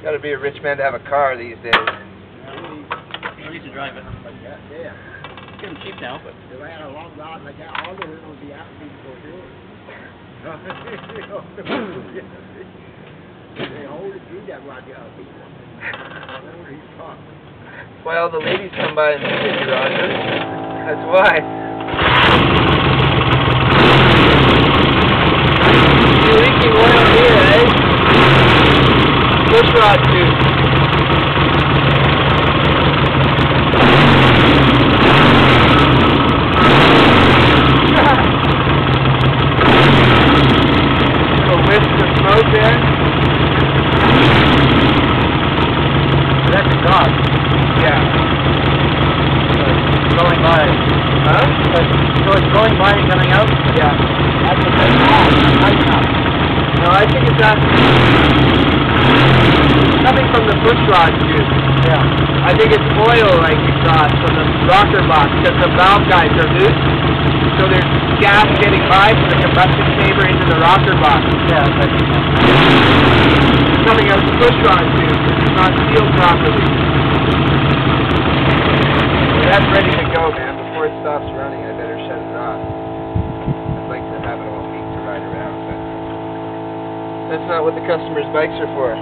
Gotta be a rich man to have a car these days. I need to drive it. Yeah. It's getting cheap now, but... If I had a long rod like that, all the women would be out people here. They hold it through that rod, yeah, people. Hold his car. That's why all the ladies come by and visit you, Roger. That's why. You're leaking oil here, eh? Pushrod tube. Little wisp of smoke there. That's exhaust. Yeah. It's going by. Huh? So it's going by and coming out? Yeah. That's the best part. No, I think it's coming from the pushrod tube. Yeah. I think it's oil like exhaust from the rocker box because the valve guides are loose. So there's gas getting by from the combustion chamber into the rocker box. Yeah, that's It's coming out the pushrod tube. It's not sealed properly. That's ready to go, man. Before it stops running, I better shut it off. I'd like to have it all week to ride around, but that's not what the customer's bikes are for.